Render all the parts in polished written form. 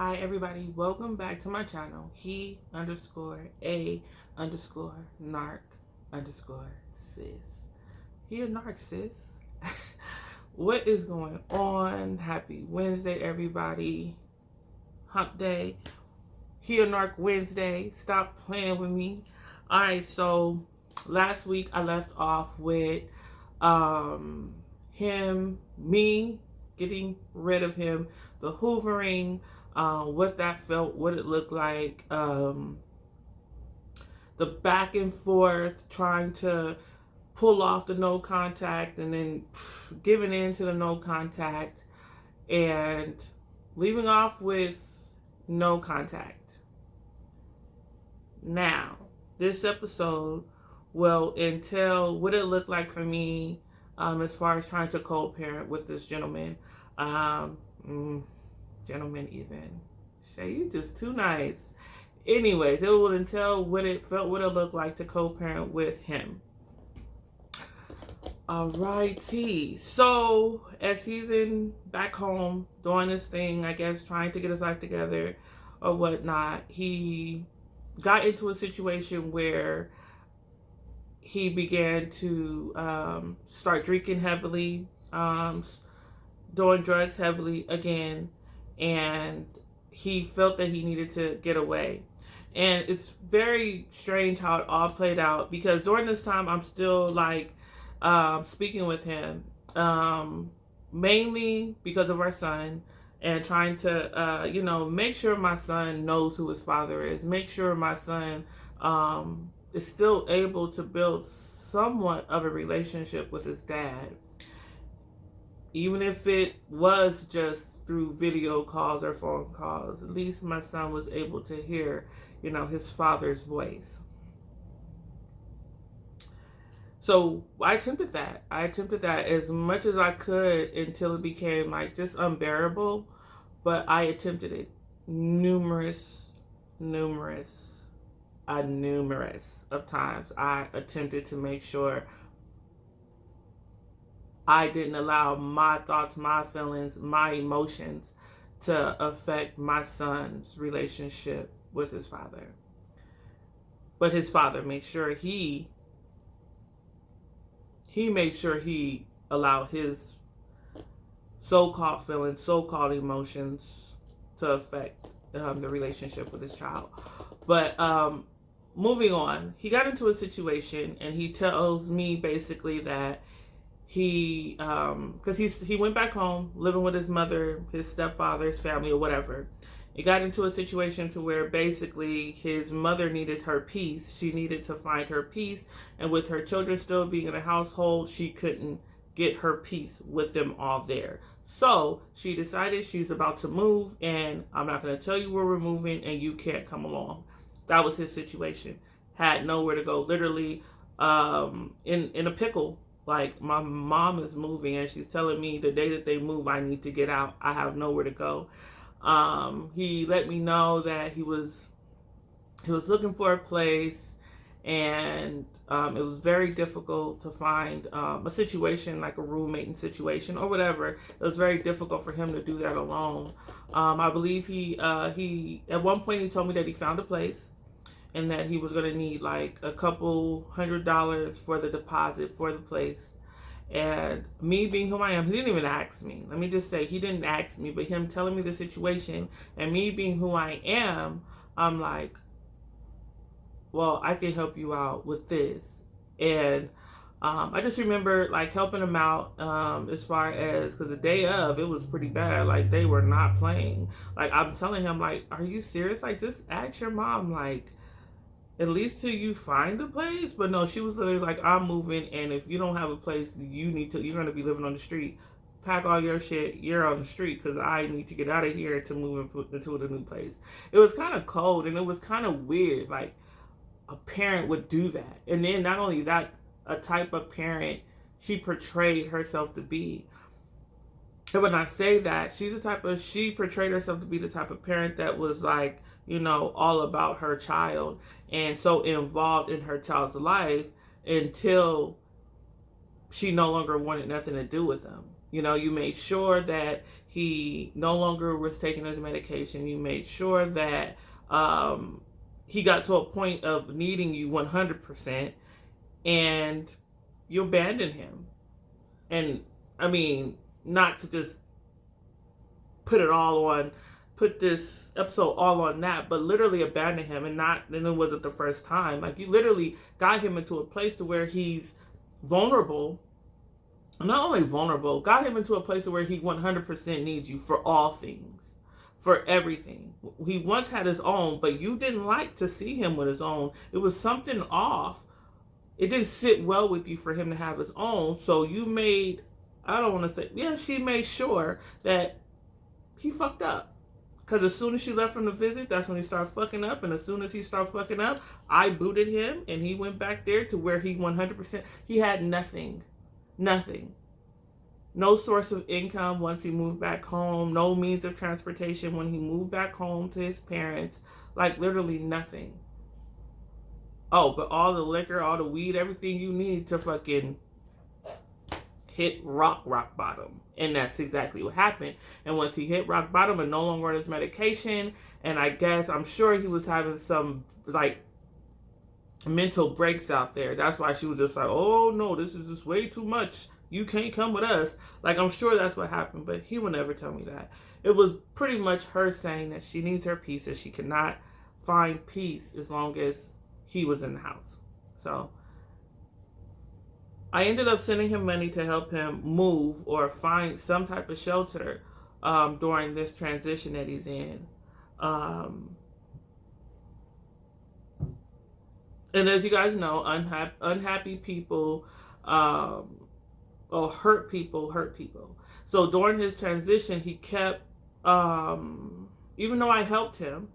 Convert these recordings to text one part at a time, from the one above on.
Hi everybody, welcome back to my channel. He underscore a underscore narc underscore sis. He a narcissist. What is going on? Happy Wednesday, everybody. Hump day. He a narc Wednesday. Stop playing with me. Alright, so last week I left off with me getting rid of him, the hoovering, what that felt, what it looked like, the back and forth, trying to pull off the no contact and then giving in to the no contact and leaving off with no contact. Now, this episode will entail what it looked like for me as far as trying to co-parent with this gentleman. Gentleman even. Shay, you just too nice. Anyways, it will entail what it felt, what it looked like to co-parent with him. Alrighty. So, as he's back home doing his thing, I guess trying to get his life together or whatnot, he got into a situation where he began to start drinking heavily, doing drugs heavily again, and he felt that he needed to get away. And it's very strange how it all played out, because during this time I'm still like speaking with him, mainly because of our son, and trying to make sure my son knows who his father is, make sure my son is still able to build somewhat of a relationship with his dad, even if it was just through video calls or phone calls. At least my son was able to hear, his father's voice. So I attempted that. As much as I could until it became like just unbearable. But I attempted it numerous of times. I attempted to make sure I didn't allow my thoughts, my feelings, my emotions to affect my son's relationship with his father. But his father made sure he made sure he allowed his so-called feelings, so-called emotions to affect the relationship with his child. But moving on, he got into a situation, and he tells me basically that he, because he went back home living with his mother, his stepfather, his family, or whatever. It got into a situation to where basically his mother needed her peace. She needed to find her peace, and with her children still being in the household, she couldn't get her peace with them all there. So she decided she's about to move, and I'm not going to tell you where we're moving, and you can't come along. That was his situation. Had nowhere to go. Literally in a pickle. Like, my mom is moving, and she's telling me the day that they move, I need to get out. I have nowhere to go. He let me know that he was looking for a place, and it was very difficult to find a situation like a roommating situation or whatever. It was very difficult for him to do that alone. I believe he at one point he told me that he found a place, and that he was going to need like a couple $100 for the deposit for the place. And me being who I am, he didn't even ask me. Let me just say, he didn't ask me, but him telling me the situation, and me being who I am, I'm like, well, I can help you out with this. And I just remember like helping him out as far as, because the day of, it was pretty bad. Like, they were not playing. Like, I'm telling him, like, are you serious? Like, just ask your mom, like, at least till you find a place. But no, she was literally like, I'm moving, and if you don't have a place, you're going to be living on the street. Pack all your shit, you're on the street, because I need to get out of here to move into the new place. It was kind of cold, and it was kind of weird. Like, a parent would do that. And then not only that, a type of parent she portrayed herself to be. And when I say that, she portrayed herself to be the type of parent that was like, all about her child, and so involved in her child's life until she no longer wanted nothing to do with him. You know, you made sure that he no longer was taking his medication. You made sure that he got to a point of needing you 100%, and you abandoned him. And I mean, not to just put this episode all on that, but literally abandon him. And it wasn't the first time. Like, you literally got him into a place to where he's vulnerable. Not only vulnerable, got him into a place where he 100% needs you for all things, for everything. He once had his own, but you didn't like to see him with his own. It was something off. It didn't sit well with you for him to have his own. So you made, I don't want to say, yeah, she made sure that he fucked up. Because as soon as she left from the visit, that's when he started fucking up. And as soon as he started fucking up, I booted him, and he went back there to where he 100%, he had nothing. Nothing. No source of income once he moved back home. No means of transportation when he moved back home to his parents. Like, literally nothing. Oh, but all the liquor, all the weed, everything you need to fucking hit rock bottom. And that's exactly what happened. And once he hit rock bottom and no longer on his medication, and I'm sure he was having some, like, mental breaks out there. That's why she was just like, oh no, this is just way too much. You can't come with us. Like, I'm sure that's what happened, but he would never tell me that. It was pretty much her saying that she needs her peace, and she cannot find peace as long as he was in the house. So I ended up sending him money to help him move or find some type of shelter during this transition that he's in. And as you guys know, unhappy people or hurt people. So during his transition, he kept, even though I helped him,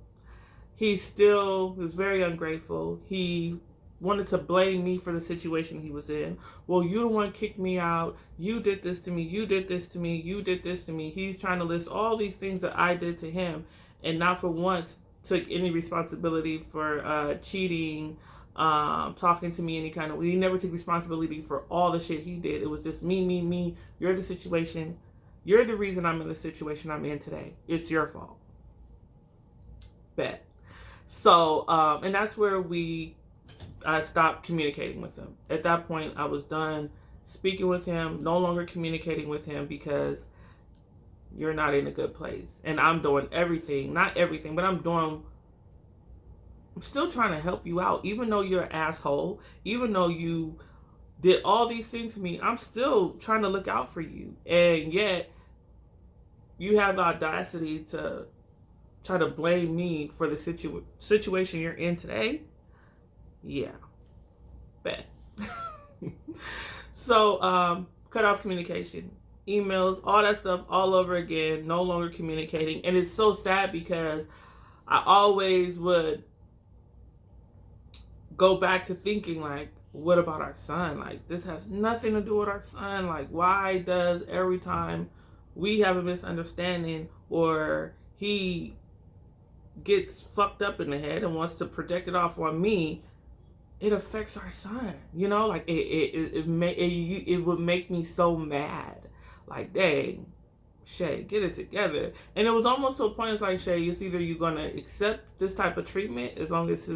he still was very ungrateful. He wanted to blame me for the situation he was in. Well, you the one kicked me out. You did this to me. You did this to me. You did this to me. He's trying to list all these things that I did to him, and not for once took any responsibility for cheating, talking to me any kind of way. He never took responsibility for all the shit he did. It was just me. You're the situation. You're the reason I'm in the situation I'm in today. It's your fault. Bet. So, and that's where I stopped communicating with him. At that point, I was done speaking with him, no longer communicating with him, because you're not in a good place. And I'm doing everything, not everything, but I'm still trying to help you out. Even though you're an asshole, even though you did all these things to me, I'm still trying to look out for you. And yet, you have the audacity to try to blame me for the situation you're in today. Yeah. Bad. So, cut off communication. Emails, all that stuff, all over again. No longer communicating. And it's so sad because I always would go back to thinking, like, what about our son? Like, this has nothing to do with our son. Like, why does every time we have a misunderstanding or he gets fucked up in the head and wants to project it off on me, it affects our son? You know, like, it would make me so mad. Like, dang, Shay, get it together. And it was almost to a point, it's like, Shay, it's either you're going to accept this type of treatment as long as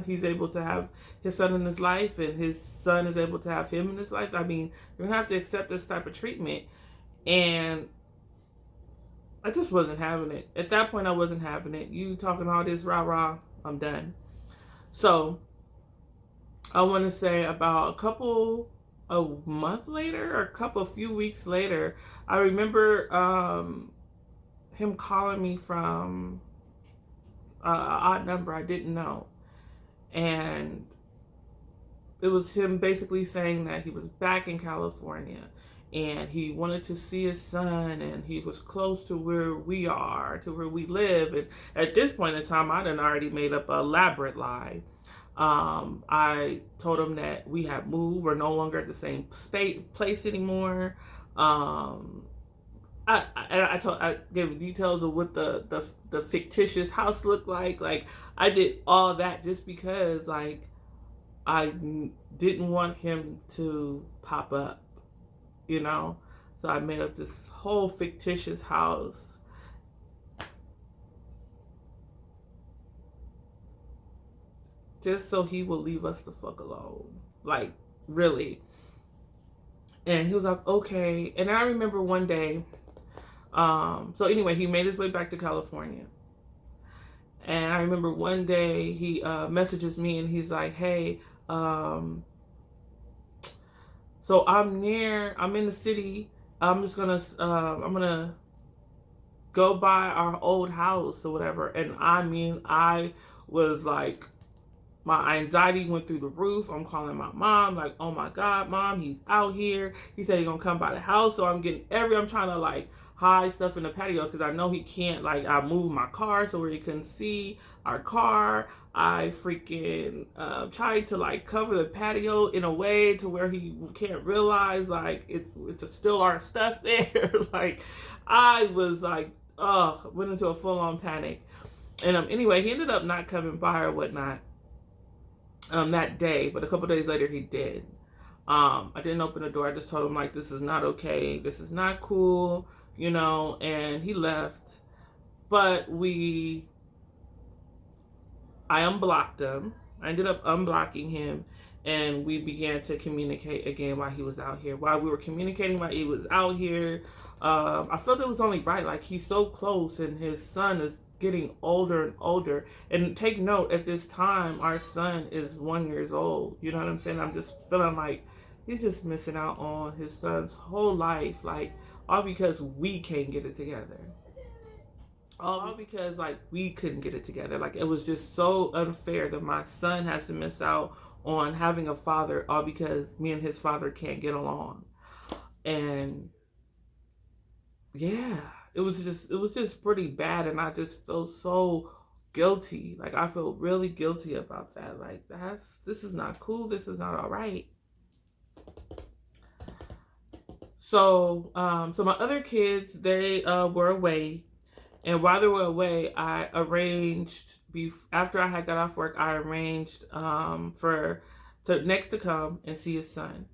he's able to have his son in his life, and his son is able to have him in his life. I mean, you're going to have to accept this type of treatment. And I just wasn't having it. At that point, I wasn't having it. You talking all this rah-rah, I'm done. So, I want to say about a month later, or a few weeks later, I remember him calling me from an odd number I didn't know. And it was him basically saying that he was back in California and he wanted to see his son, and he was close to where we live. And at this point in time, I done already made up an elaborate lie. I told him that we had moved. We're no longer at the same place anymore. I gave details of what the fictitious house looked like. Like, I did all that just because, like, I didn't want him to pop up, you know? So I made up this whole fictitious house. Just so he will leave us the fuck alone. Like, really. And he was like, okay. And I remember one day, so anyway, he made his way back to California. And I remember one day he messages me and he's like, hey, so I'm in the city. I'm gonna go by our old house or whatever. And I mean, I was like, my anxiety went through the roof. I'm calling my mom, like, oh my God, mom, he's out here. He said he's gonna come by the house. So I'm trying to like hide stuff in the patio because I know he can't, like, I moved my car so where he couldn't see our car. I freaking tried to like cover the patio in a way to where he can't realize like it's still our stuff there. Like, I was like, went into a full-on panic. And anyway, he ended up not coming by or whatnot that day, but a couple days later he did. I didn't open the door. I just told him like, this is not okay. This is not cool, you know, and he left. But I unblocked him. I ended up unblocking him, and we began to communicate again while he was out here. While we were communicating while he was out here, I felt it was only right. Like, he's so close, and his son is getting older and older. And take note, at this time, our son is 1 year old. You know what I'm saying? I'm just feeling like he's just missing out on his son's whole life, like, all because we can't get it together. All because like we couldn't get it together. Like, it was just so unfair that my son has to miss out on having a father, all because me and his father can't get along. And yeah, it was just pretty bad, and I just feel so guilty. Like, I feel really guilty about that. Like, this is not cool. This is not all right. So so my other kids, they were away. And while they were away, I arranged, after I had got off work, I arranged for next to come and see his son.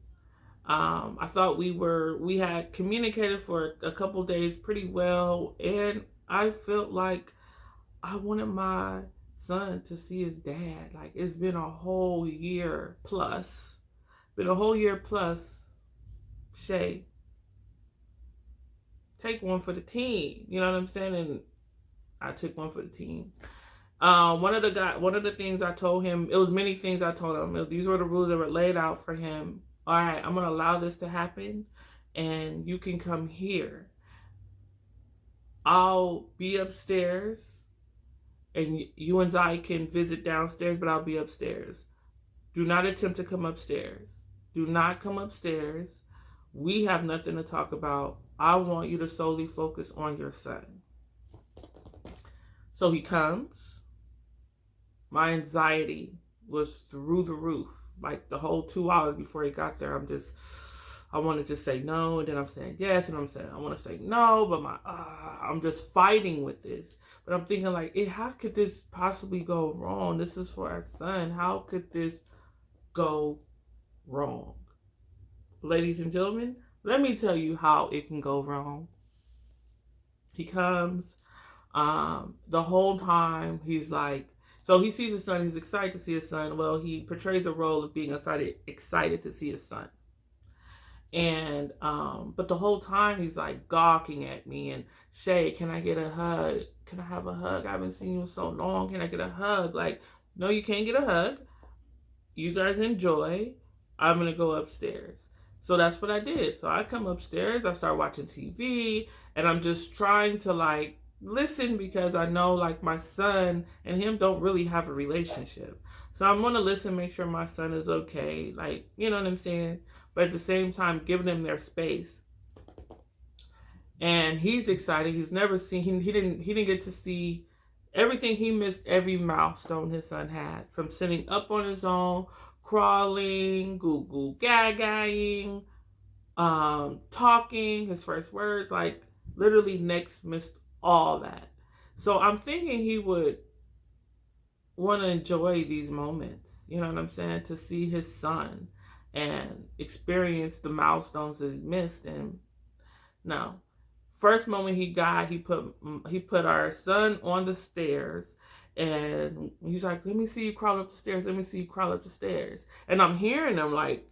I thought we had communicated for a couple days pretty well, and I felt like I wanted my son to see his dad. Like, it's been a whole year plus. Shay, take one for the team. You know what I'm saying? And I took one for the team. One of the things I told him, it was many things I told him. These were the rules that were laid out for him. All right, I'm going to allow this to happen, and you can come here. I'll be upstairs, and you and I can visit downstairs, but I'll be upstairs. Do not attempt to come upstairs. Do not come upstairs. We have nothing to talk about. I want you to solely focus on your son. So he comes. My anxiety was through the roof. Like, the whole 2 hours before he got there, I want to just say no, and then I'm saying yes, and I'm saying I want to say no, but I'm just fighting with this. But I'm thinking like, how could this possibly go wrong? This is for our son. How could this go wrong? Ladies and gentlemen, let me tell you how it can go wrong. He comes, the whole time he's like, so he sees his son, he's excited to see his son. Well, he portrays a role of being excited to see his son. And, but the whole time he's like gawking at me and, Shay, can I get a hug? Can I have a hug? I haven't seen you so long. Can I get a hug? Like, no, you can't get a hug. You guys enjoy. I'm going to go upstairs. So that's what I did. So I come upstairs, I start watching TV, and I'm just trying to like listen, because I know like my son and him don't really have a relationship. So I'm going to listen, make sure my son is okay. Like, you know what I'm saying? But at the same time, giving them their space. And he's excited. He's never seen, he didn't get to see everything. He missed every milestone his son had, from sitting up on his own, crawling, goo gagaing, talking, his first words, like literally next missed all that. So I'm thinking he would want to enjoy these moments, you know what I'm saying, to see his son and experience the milestones that he missed. And no, first moment he got, he put our son on the stairs, and he's like, "Let me see you crawl up the stairs. Let me see you crawl up the stairs." And I'm hearing him like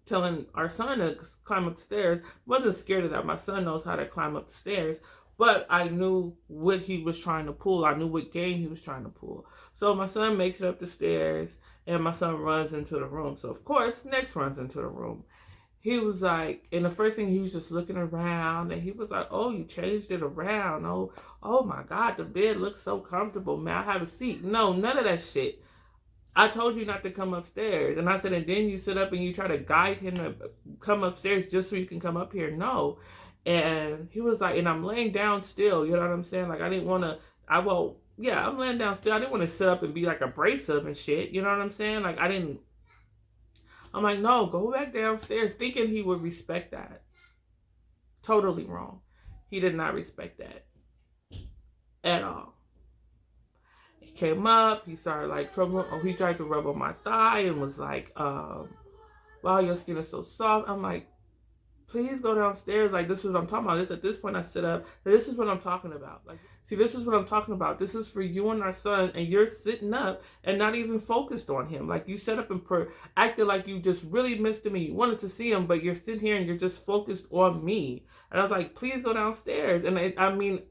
telling our son to climb up the stairs. Wasn't scared of that. My son knows how to climb up the stairs, but I knew what he was trying to pull. I knew what game he was trying to pull. So my son makes it up the stairs, and my son runs into the room. So of course, next runs into the room. He was like, and the first thing, he was just looking around, and he was like, "Oh, you changed it around. Oh my God, the bed looks so comfortable. May I have a seat?" No, none of that shit. I told you not to come upstairs. And I said, and then you sit up and you try to guide him to come upstairs just so you can come up here. No. And he was like, and I'm laying down still. You know what I'm saying? Like, I didn't want to, I'm laying down still. I didn't want to sit up and be like abrasive and shit. You know what I'm saying? Like, I'm like, no, go back downstairs, thinking he would respect that. Totally wrong. He did not respect that at all. He came up, he started like he tried to rub on my thigh and was like, wow, your skin is so soft. I'm like, please go downstairs. Like, this is what I'm talking about. At this point, I sit up. This is what I'm talking about. Like, see, this is what I'm talking about. This is for you and our son, and you're sitting up and not even focused on him. Like, you set up and acted like you just really missed him and you wanted to see him, but you're sitting here and you're just focused on me. And I was like, please go downstairs. And I mean,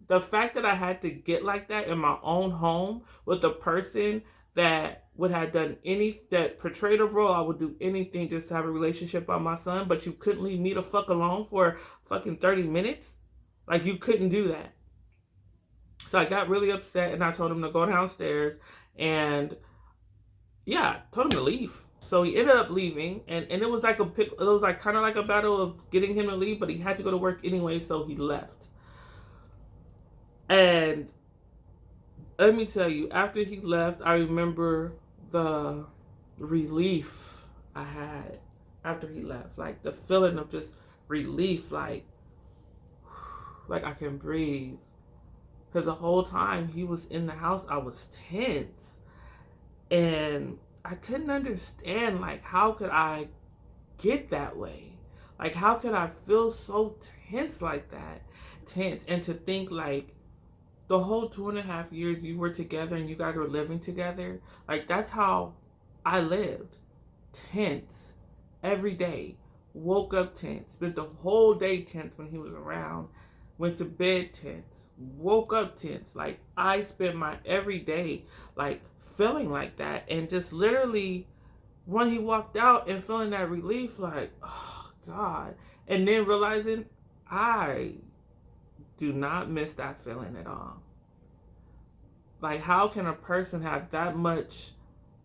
the fact that I had to get like that in my own home with a person that would have done that portrayed a role, I would do anything just to have a relationship with my son, but you couldn't leave me the fuck alone for fucking 30 minutes? Like, you couldn't do that. So I got really upset, and I told him to go downstairs, and yeah, told him to leave. So he ended up leaving, and it was like it was like kind of like a battle of getting him to leave, but he had to go to work anyway, so he left. And let me tell you, after he left, I remember the relief I had after he left. Like, the feeling of just relief, like I can breathe. Because the whole time he was in the house, I was tense. And I couldn't understand, like, how could I get that way? Like, how could I feel so tense like that? Tense. And to think, like, the whole 2.5 years you were together and you guys were living together, like, that's how I lived. Tense. Every day. Woke up tense. Spent the whole day tense when he was around. Went to bed tense. Woke up tense. Like, I spent my every day, like, feeling like that. And just literally, when he walked out and feeling that relief, like, oh, God. And then realizing I do not miss that feeling at all. Like, how can a person have that much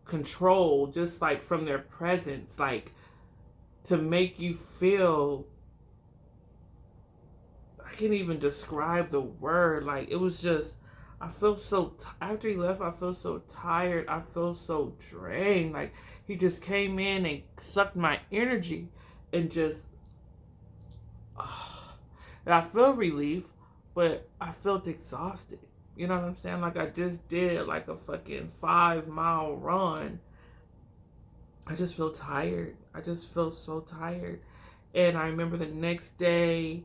control just like from their presence, like, to make you feel, I can't even describe the word. Like, it was just, I felt so, after he left, I felt so tired. I felt so drained. Like, he just came in and sucked my energy and just, and I felt relief, but I felt exhausted. You know what I'm saying? Like, I just did like a fucking 5-mile run. I just feel tired. I just feel so tired. And I remember the next day,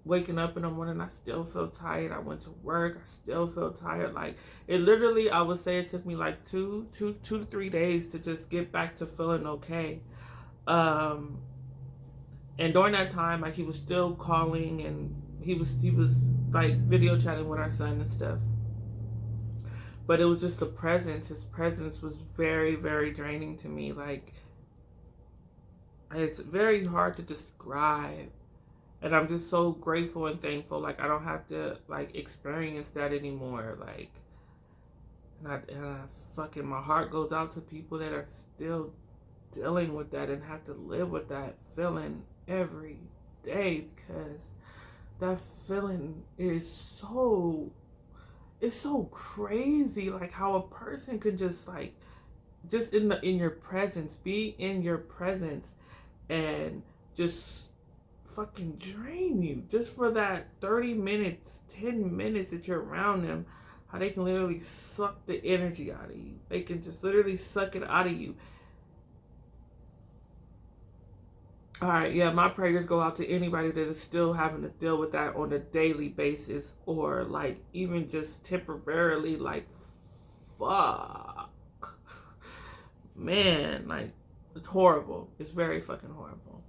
waking up in the morning, I still feel tired. I went to work, I still feel tired. Like, it literally, I would say it took me like 2 to 3 days to just get back to feeling okay. And during that time, like, he was still calling, and he was like video chatting with our son and stuff. But it was just the presence. His presence was very, very draining to me. Like, it's very hard to describe. And I'm just so grateful and thankful. Like, I don't have to, like, experience that anymore. Like, fucking, my heart goes out to people that are still dealing with that and have to live with that feeling every day, because that feeling is so, it's so crazy. Like, how a person could just, like, just in your presence, be in your presence, and just fucking drain you just for that 30 minutes, 10 minutes that you're around them. how they can literally suck the energy out of you. They can just literally suck it out of you. All right, yeah, my prayers go out to anybody that is still having to deal with that on a daily basis, or like even just temporarily. Like, fuck. Man, like, it's horrible. It's very fucking horrible.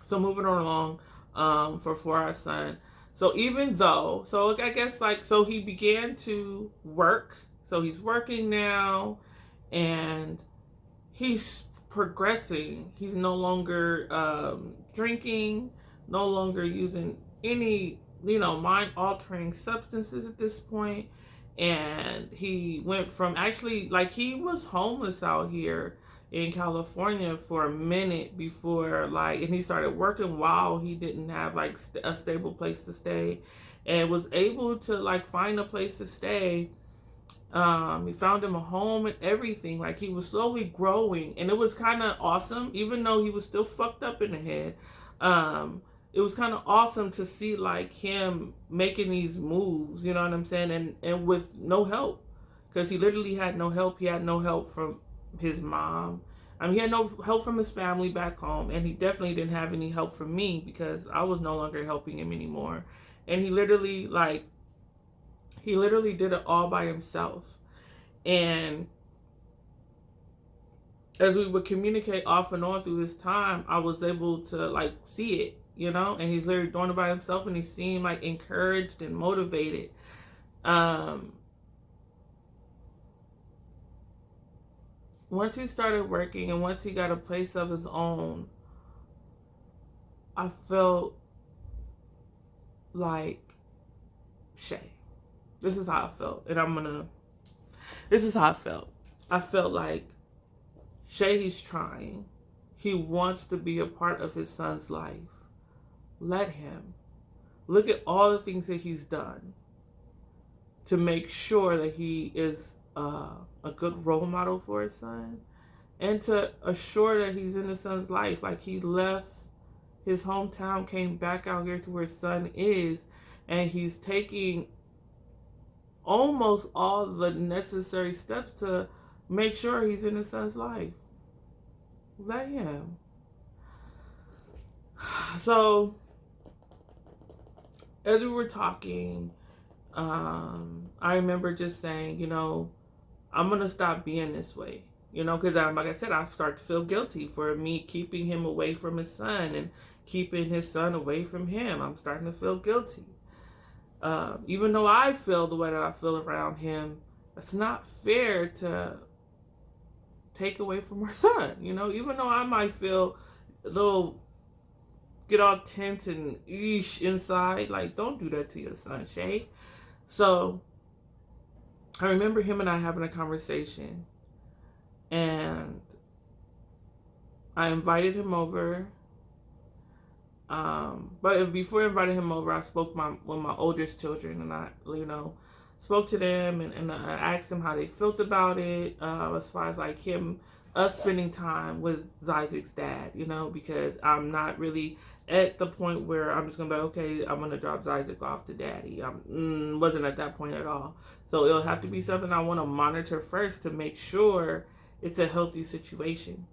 So moving on along, for our son. So even though, so I guess like, so he began to work. So he's working now, and he's progressing. He's no longer drinking, no longer using any, mind-altering substances at this point. And he went from, actually, like, he was homeless out here in California for a minute before, like, and he started working while he didn't have like a stable place to stay, and was able to like find a place to stay. He found him a home and everything. Like, he was slowly growing, and it was kind of awesome, even though he was still fucked up in the head. It was kind of awesome to see like him making these moves, you know what I'm saying? And with no help, because he literally had no help. He had no help from his mom. I mean, he had no help from his family back home, and he definitely didn't have any help from me, because I was no longer helping him anymore. And he literally did it all by himself. And as we would communicate off and on through this time, I was able to like see it, and he's literally doing it by himself, and he seemed like encouraged and motivated. Once he started working and once he got a place of his own, I felt like Shay. This is how I felt. And this is how I felt. I felt like Shay, he's trying. He wants to be a part of his son's life. Let him. Look at all the things that he's done to make sure that he is a good role model for his son, and to assure that he's in his son's life. Like, he left his hometown, came back out here to where his son is, and he's taking almost all the necessary steps to make sure he's in his son's life. Let him. So, as we were talking, I remember just saying, I'm going to stop being this way. Because like I said, I start to feel guilty for me keeping him away from his son and keeping his son away from him. I'm starting to feel guilty. Even though I feel the way that I feel around him, it's not fair to take away from our son. Even though I might feel a little, get all tense and inside, like, don't do that to your son, Shay. So I remember him and I having a conversation, and I invited him over. But before I invited him over, I spoke with my oldest children, and I, spoke to them, and I asked them how they felt about it, as far as like us spending time with Isaac's dad, because I'm not really at the point where I'm just gonna be like, okay, I'm gonna drop Isaac off to daddy. I wasn't at that point at all. So it'll have to be something I want to monitor first to make sure it's a healthy situation.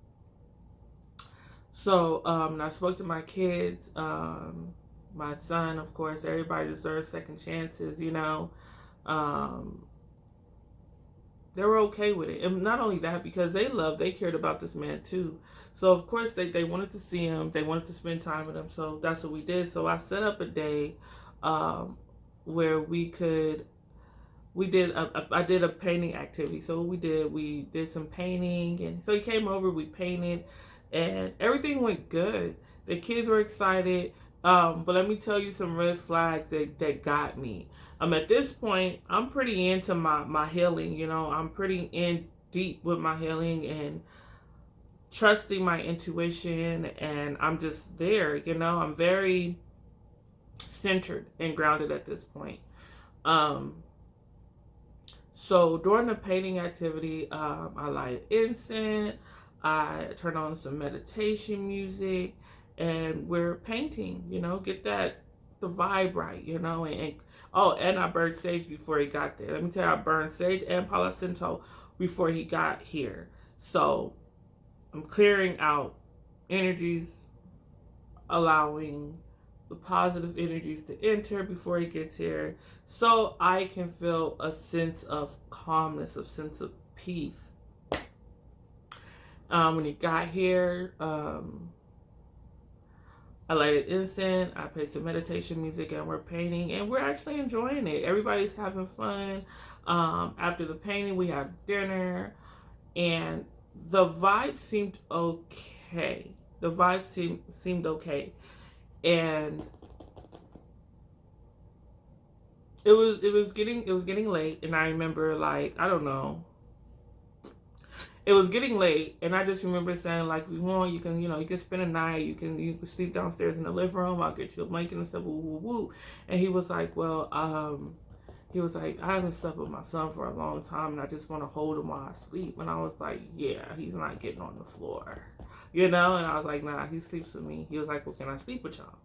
So I spoke to my kids, my son, of course. Everybody deserves second chances, They were okay with it. And not only that, because they cared about this man too. So of course they wanted to see him. They wanted to spend time with him. So that's what we did. So I set up a day where I did a painting activity. So what we did some painting. And so he came over, we painted, and everything went good. The kids were excited. But let me tell you some red flags that got me. At this point, I'm pretty into my healing, I'm pretty in deep with my healing and trusting my intuition, and I'm just there, I'm very centered and grounded at this point. So during the painting activity, I light incense, I turn on some meditation music, and we're painting, get the the vibe right, you know. And I burned sage before he got there. Let me tell you, I burned sage and Palo Santo before he got here. So I'm clearing out energies, allowing the positive energies to enter before he gets here, so I can feel a sense of calmness, a sense of peace. When he got here, I lighted incense, I played some meditation music, and we're painting, and we're actually enjoying it. Everybody's having fun. After the painting, we have dinner, and the vibe seemed okay. The vibe seemed okay. And it was getting late, and I remember, like, I don't know, it was getting late, and I just remember saying, like, if you want, you can spend a night, you can sleep downstairs in the living room, I'll get you a blanket and stuff, woo woo woo. And he was like, well, he was like, I haven't slept with my son for a long time, and I just want to hold him while I sleep. And I was like, yeah, he's not getting on the floor, you know. And I was like, nah, he sleeps with me. He was like, well, can I sleep with y'all?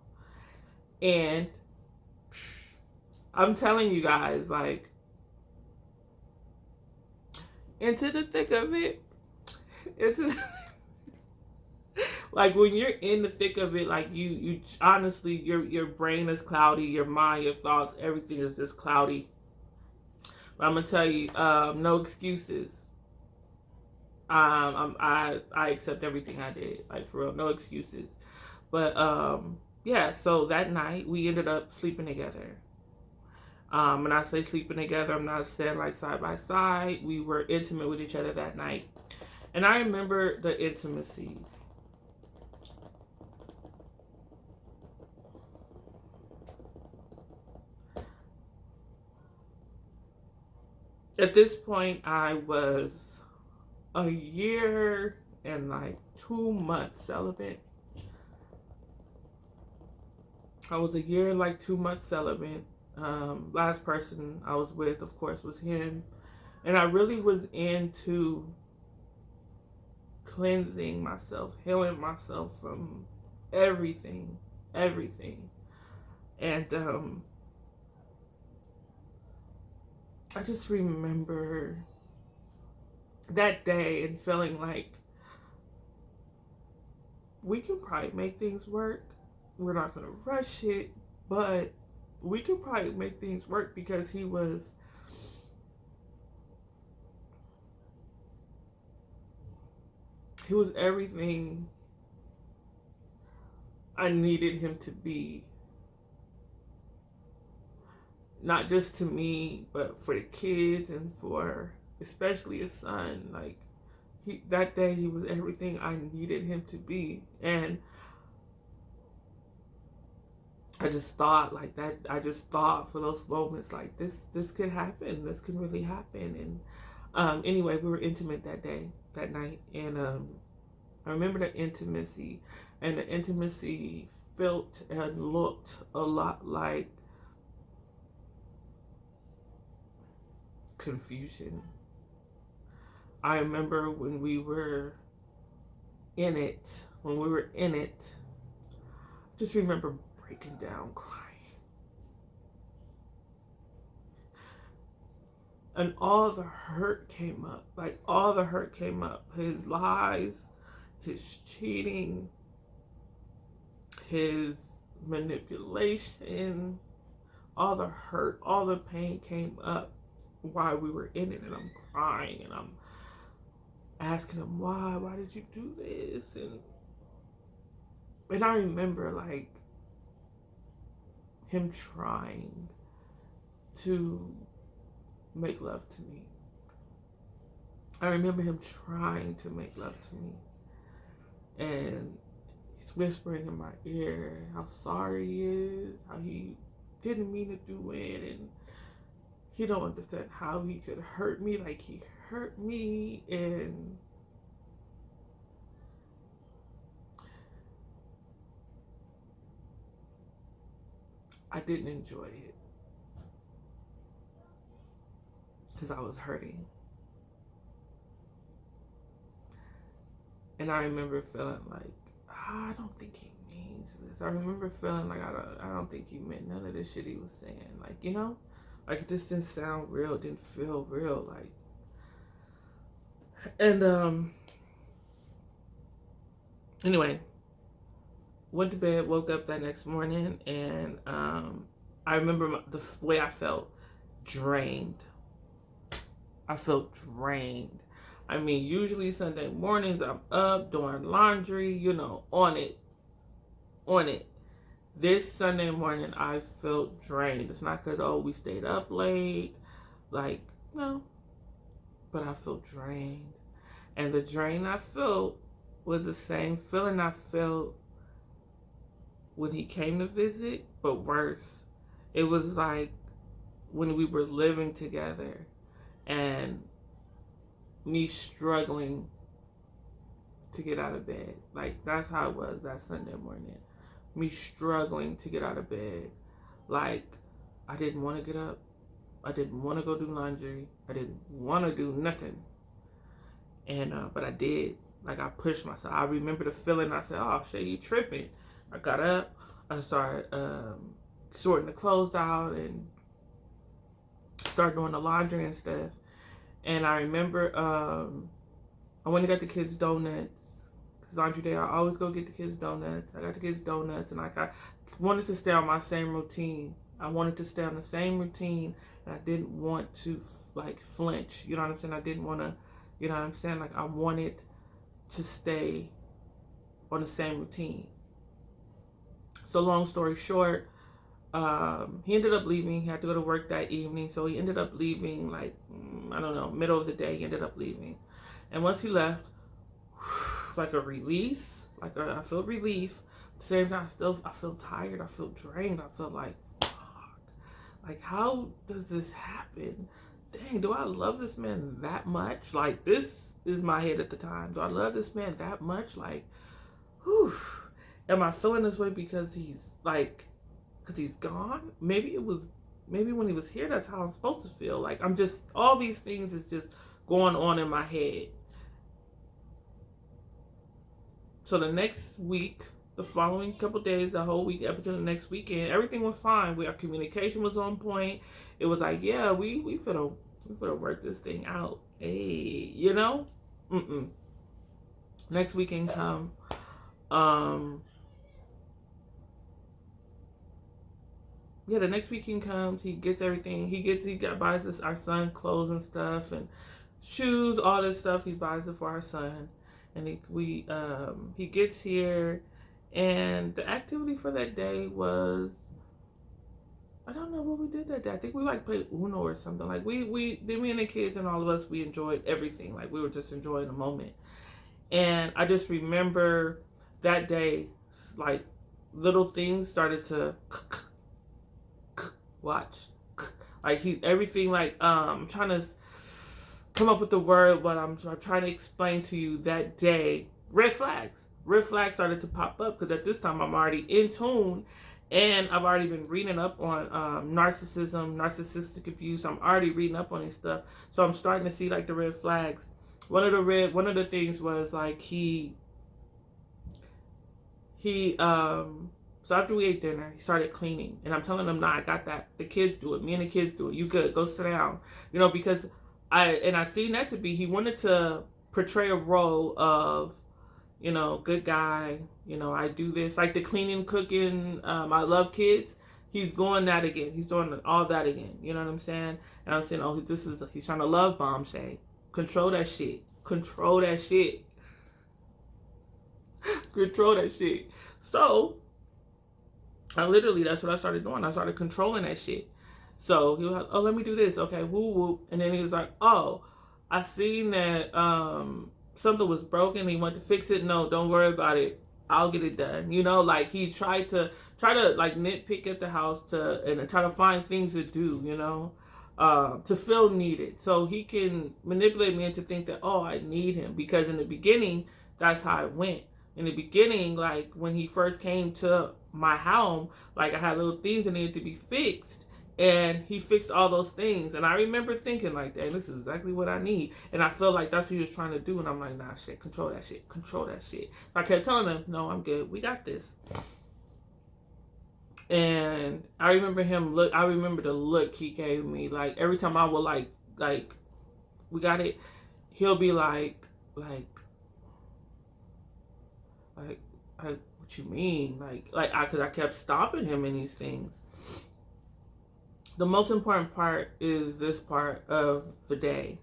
And I'm telling you guys, like, into the thick of it, into like, when you're in the thick of it, like, you honestly, your brain is cloudy, your mind, your thoughts, everything is just cloudy. But I'm gonna tell you, no excuses. I accept everything I did, like, for real, no excuses. But yeah, so that night we ended up sleeping together. When I say sleeping together, I'm not saying like side by side. We were intimate with each other that night. And I remember the intimacy. At this point, I was a year and like 2 months celibate. I was a year and like 2 months celibate. Last person I was with, of course, was him. And I really was into cleansing myself, healing myself from everything. And I just remember that day and feeling like we can probably make things work. We're not going to rush it, but we can probably make things work, because he was everything I needed him to be. Not just to me, but for the kids and for especially his son. Like, that day he was everything I needed him to be. And I just thought like that. I just thought for those moments, like, this could happen. This could really happen. And anyway, we were intimate that night. And I remember the intimacy. And the intimacy felt and looked a lot like confusion. I remember when we were in it, just remember breaking down, crying. And all the hurt came up. Like, all the hurt came up. His lies, his cheating, his manipulation, all the hurt, all the pain came up while we were in it. And I'm crying, and I'm asking him, why did you do this? And I remember, like, him trying to make love to me. I remember him trying to make love to me. And he's whispering in my ear how sorry he is, how he didn't mean to do it, and he don't understand how he could hurt me like he hurt me. And I didn't enjoy it, because I was hurting. And I remember feeling like, I don't think he means this. I remember feeling like I don't think he meant none of the shit he was saying. Like, you know, like it just didn't sound real, didn't feel real. Like, and anyway, went to bed, woke up that next morning, and I remember the way I felt drained. I felt drained. I mean, usually Sunday mornings I'm up doing laundry, you know, on it. This Sunday morning I felt drained. It's not because, oh, we stayed up late. Like, no. But I felt drained. And the drain I felt was the same feeling I felt when he came to visit, but worse. It was like when we were living together and me struggling to get out of bed. Like, that's how it was that Sunday morning. Me struggling to get out of bed. Like, I didn't want to get up. I didn't want to go do laundry. I didn't want to do nothing. And, but I did. Like, I pushed myself. I remember the feeling. I said, oh, shit, you tripping. I got up. I started sorting the clothes out and started doing the laundry and stuff. And I remember I went and got the kids donuts. Because laundry day, I always go get the kids donuts. I got the kids donuts, and like I wanted to stay on my same routine. I wanted to stay on the same routine, and I didn't want to like flinch. You know what I'm saying? I didn't want to, you know what I'm saying? Like I wanted to stay on the same routine. So long story short, he ended up leaving. He had to go to work that evening, so he ended up leaving like, I don't know, middle of the day. He ended up leaving, and once he left, like a release, I feel relief. At the same time, I feel tired. I feel drained. I feel like, fuck. Like, how does this happen? Dang, do I love this man that much? Like, this is my head at the time. Do I love this man that much? Like, whew. Am I feeling this way because he's gone? Maybe when he was here, that's how I'm supposed to feel. Like, all these things is just going on in my head. So the next week, the following couple days, the whole week up until the next weekend, everything was fine. Our communication was on point. It was like, yeah, we finna work this thing out. Hey, you know? Next weekend come. Yeah, the next weekend comes. He gets everything. He buys our son clothes and stuff and shoes, all this stuff. He buys it for our son. And he gets here, and the activity for that day was, I don't know what we did that day. I think we like played Uno or something. Like me and the kids and all of us, we enjoyed everything. Like we were just enjoying the moment. And I just remember that day, like little things started to watch. Like everything, like I'm trying to come up with the word, but I'm trying to explain to you that day. Red flags started to pop up because at this time I'm already in tune, and I've already been reading up on narcissism, narcissistic abuse. I'm already reading up on this stuff, so I'm starting to see like the red flags. One of the things was like so after we ate dinner, he started cleaning, and I'm telling him, nah, I got that. The kids do it. Me and the kids do it. You good? Go sit down. You know, because I seen that to be, he wanted to portray a role of, you know, good guy, you know, I do this, like the cleaning, cooking, I love kids. He's going that again. He's doing all that again. You know what I'm saying? And I'm saying, oh, he's trying to love bomb Shay. Control that shit. Control that shit. Control that shit. So, that's what I started doing. I started controlling that shit. So he was like, oh, let me do this. Okay, woo woo. And then he was like, oh, I seen that something was broken. He went to fix it. No, don't worry about it. I'll get it done. You know, like he tried to like nitpick at the house and try to find things to do, you know, to feel needed. So he can manipulate me into think that, oh, I need him. Because in the beginning, that's how it went. In the beginning, like when he first came to my home, like I had little things that needed to be fixed. And he fixed all those things. And I remember thinking like, that, this is exactly what I need. And I felt like that's what he was trying to do. And I'm like, nah, shit, control that shit. Control that shit. So I kept telling him, no, I'm good. We got this. And I remember I remember the look he gave me. Like, every time I would like, we got it, he'll be like, like, what you mean? Cause I kept stopping him in these things. The most important part is this part of the day.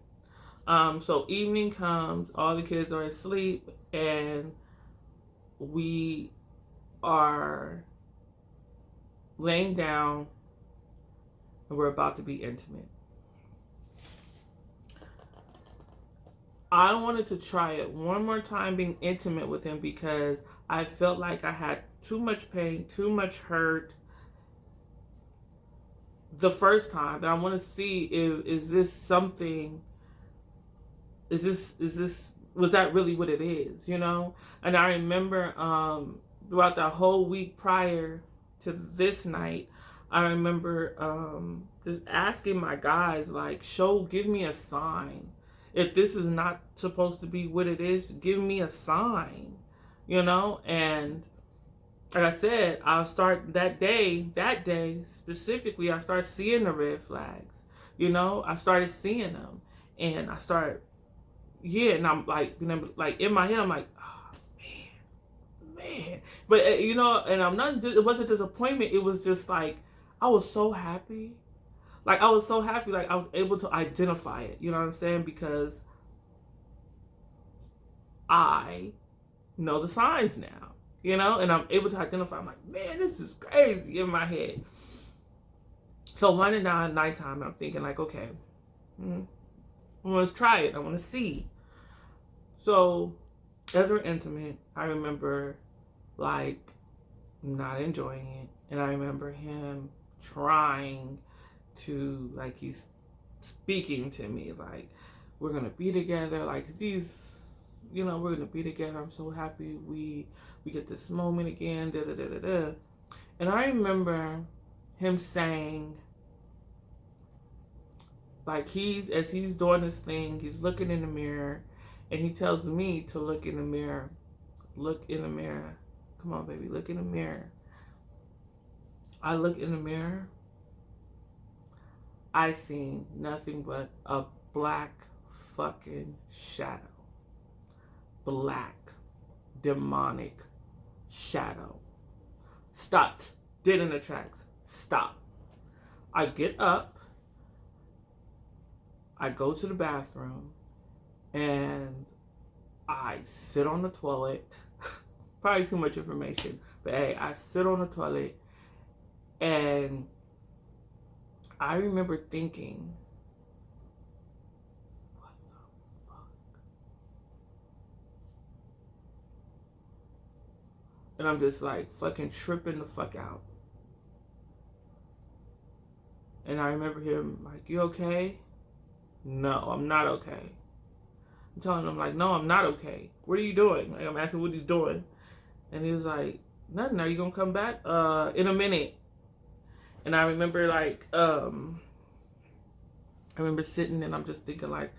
So evening comes, all the kids are asleep, and we are laying down, and we're about to be intimate. I wanted to try it one more time, being intimate with him, because I felt like I had too much pain, too much hurt the first time. That I want to see if is this something. Is this was that really what it is, you know? And I remember throughout the whole week prior to this night, I remember just asking my guys, like, give me a sign. If this is not supposed to be what it is, give me a sign, you know? And like I said, I'll start that day specifically, I started seeing the red flags, you know? I started seeing them, and I started, and I'm like, like in my head, I'm like, oh, man. But, you know, and it wasn't disappointment. It was just like, I was so happy. Like, I was so happy, like, I was able to identify it, you know what I'm saying? Because I know the signs now, you know? And I'm able to identify. I'm like, man, this is crazy in my head. So one and now at nighttime, I'm thinking like, okay, I want to try it. I want to see. So as we're intimate, I remember like not enjoying it. And I remember him trying to, like, he's speaking to me like, we're gonna be together, like, these, you know, we're gonna be together, I'm so happy we get this moment again, da da da da da. And I remember him saying, like, as he's doing this thing, he's looking in the mirror, and he tells me to look in the mirror. Look in the mirror. Come on, baby, look in the mirror. I look in the mirror. I seen nothing but a black fucking shadow. Black, demonic shadow. Stopped. Dead in the tracks. Stop. I get up. I go to the bathroom. And I sit on the toilet. Probably too much information. But hey, I sit on the toilet. And I remember thinking, what the fuck? And I'm just like fucking tripping the fuck out. And I remember him like, you okay? No, I'm not okay. I'm telling him like, no, I'm not okay. What are you doing? Like, I'm asking what he's doing. And he was like, nothing. Are you gonna come back? In a minute. And I remember like, I remember sitting and I'm just thinking like,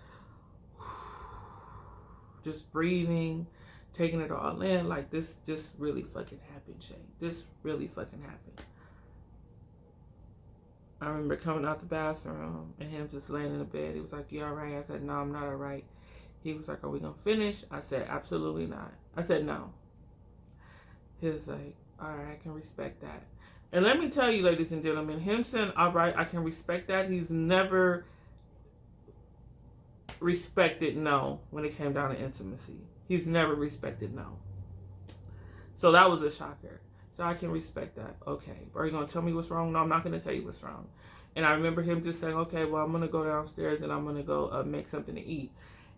just breathing, taking it all in. Like, this just really fucking happened, Shay. This really fucking happened. I remember coming out the bathroom and him just laying in the bed. He was like, you all right? I said, no, I'm not all right. He was like, are we gonna finish? I said, absolutely not. I said, no. He was like, all right, I can respect that. And let me tell you, ladies and gentlemen, him saying, all right, I can respect that, he's never respected no when it came down to intimacy. He's never respected no. So that was a shocker. So I can respect that. Okay. Are you going to tell me what's wrong? No, I'm not going to tell you what's wrong. And I remember him just saying, okay, well, I'm going to go downstairs and I'm going to go make something to eat.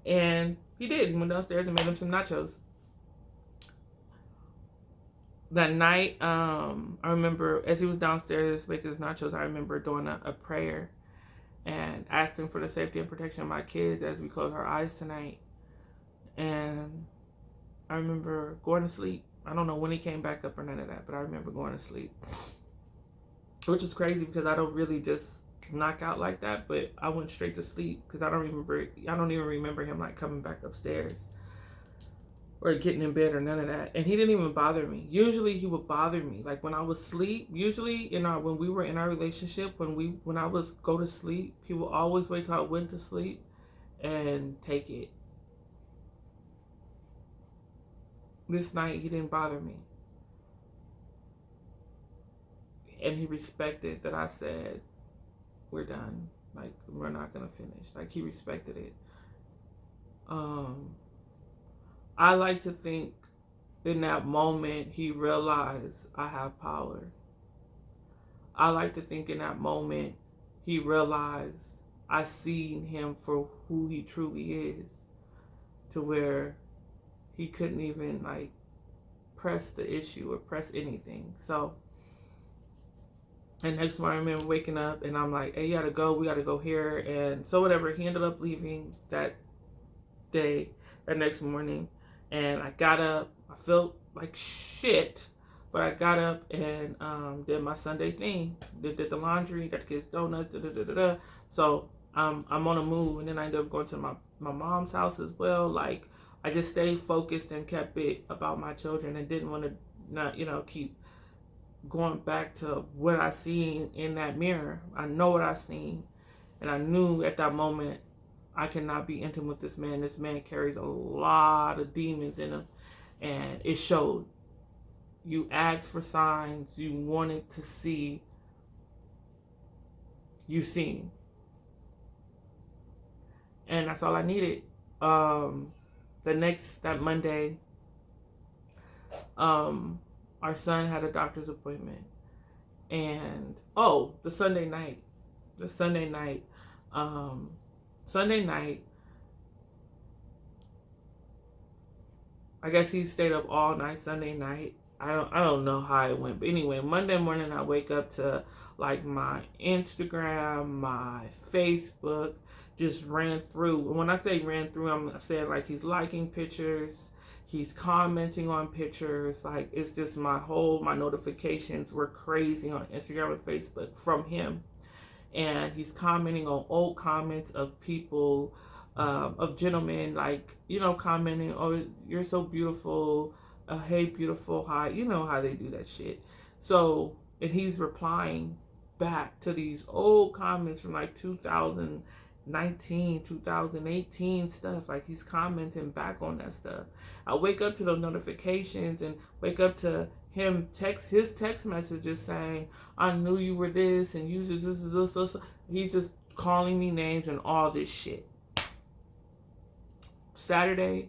And he did. He went downstairs and made him some nachos. That night, I remember as he was downstairs making his nachos, I remember doing a prayer and asking for the safety and protection of my kids as we close our eyes tonight. And I remember going to sleep. I don't know when he came back up or none of that, but I remember going to sleep. Which is crazy because I don't really just knock out like that, but I went straight to sleep because I don't even remember him like coming back upstairs. or getting in bed or none of that. And he didn't even bother me. Usually he would bother me. Like when I was asleep, usually when we were in our relationship, when I was go to sleep, he would always wait till I went to sleep and take it. This night he didn't bother me. And he respected that I said, we're done. Like, we're not gonna finish. Like, he respected it. I like to think in that moment he realized I have power. I like to think in that moment he realized I seen him for who he truly is, to where he couldn't even like press the issue or press anything. So, and next morning I remember waking up and I'm like, hey, you gotta go, we gotta go here. And so whatever, he ended up leaving that day, that next morning. And I got up, I felt like shit, but I got up and did my Sunday thing. Did the laundry, got the kids donuts, So I'm on a move, and then I ended up going to my mom's house as well. Like, I just stayed focused and kept it about my children and didn't want to not, keep going back to what I seen in that mirror. I know what I seen, and I knew at that moment I cannot be intimate with this man. This man carries a lot of demons in him, and it showed. You asked for signs, you wanted to see, you seen. And that's all I needed. That Monday, our son had a doctor's appointment. And the Sunday night, I guess he stayed up all night Sunday night. I don't know how it went, but anyway, Monday morning I wake up to like my Instagram, my Facebook, just ran through. And when I say ran through, I'm saying like he's liking pictures, he's commenting on pictures. Like, it's just my notifications were crazy on Instagram and Facebook from him. And he's commenting on old comments of people, of gentlemen, like, commenting, oh, you're so beautiful, hey, beautiful, hi, how they do that shit. So, and he's replying back to these old comments from like 2019, 2018 stuff. Like, he's commenting back on that stuff. I wake up to those notifications and wake up to him his text messages saying, I knew you were this and you this. He's just calling me names and all this shit. Sunday,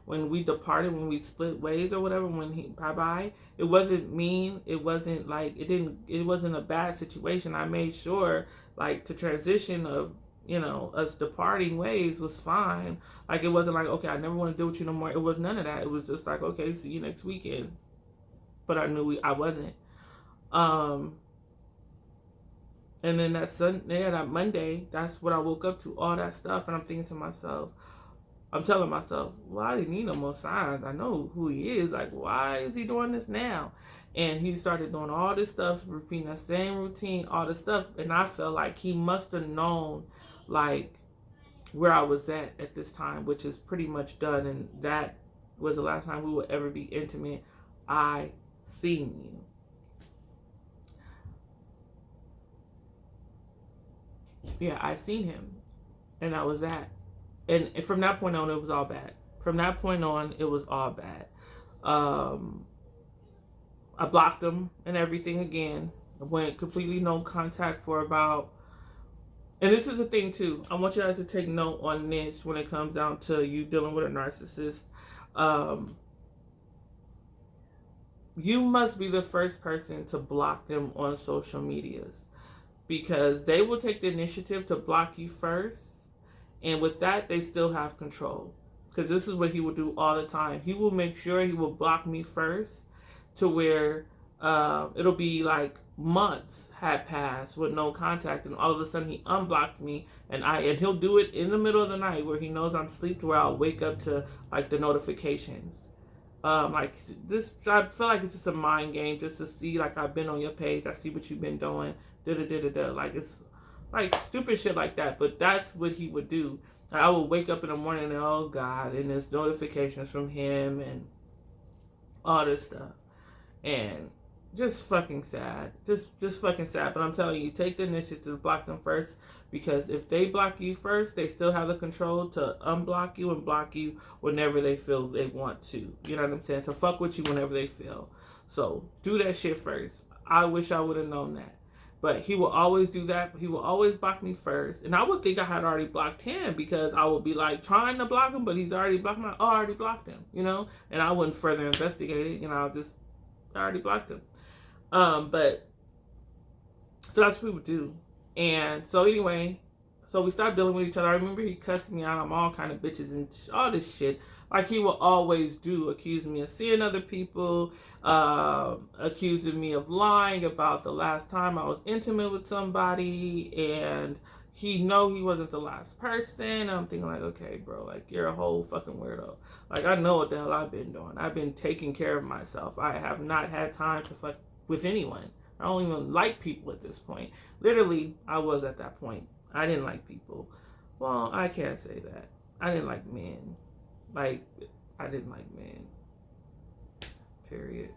when we departed, when we split ways or whatever, when he bye-bye, it wasn't mean. It wasn't like, it wasn't a bad situation. I made sure like the transition of, us departing ways was fine. Like, it wasn't like, okay, I never want to deal with you no more. It was none of that. It was just like, okay, see you next weekend. But I knew I wasn't. And then that Monday, that's what I woke up to, all that stuff. And I'm thinking to myself, I'm telling myself, well, I didn't need no more signs. I know who he is. Like, why is he doing this now? And he started doing all this stuff, repeating that same routine, all this stuff. And I felt like he must have known, like, where I was at this time, which is pretty much done. And that was the last time we would ever be intimate. I seen you. Yeah, I seen him. And that was that. And from that point on, it was all bad. I blocked him and everything again. I went completely no contact for about... And this is the thing, too. I want you guys to take note on this when it comes down to you dealing with a narcissist. You must be the first person to block them on social medias, because they will take the initiative to block you first. And with that, they still have control. Because this is what he will do all the time. He will make sure he will block me first, to where it'll be like months had passed with no contact, and all of a sudden he unblocked me, and he'll do it in the middle of the night where he knows I'm asleep, to where I'll wake up to like the notifications. Like this, I feel like it's just a mind game, just to see, like, I've been on your page, I see what you've been doing, like, it's like stupid shit like that. But that's what he would do. I would wake up in the morning and, oh God, and there's notifications from him and all this stuff. And just fucking sad. Just fucking sad. But I'm telling you, take the initiative to block them first, because if they block you first, they still have the control to unblock you and block you whenever they feel they want to. You know what I'm saying? To fuck with you whenever they feel. So do that shit first. I wish I would have known that. But he will always do that. He will always block me first. And I would think I had already blocked him, because I would be like trying to block him, but he's already blocked me. Oh, I already blocked him, you know? And I wouldn't further investigate it. You know, I already blocked him. But so that's what people do. And so anyway, so we stopped dealing with each other. I remember he cussed me out on all kind of bitches and all this shit, like he will always do, accusing me of seeing other people, accusing me of lying about the last time I was intimate with somebody, and he know he wasn't the last person. I'm thinking like, okay, bro, like you're a whole fucking weirdo. Like I know what the hell I've been doing. I've been taking care of myself. I have not had time to fuck with anyone. I don't even like people at this point. Literally, I was at that point. I didn't like people. Well, I can't say that. I didn't like men. Like, I didn't like men. Period.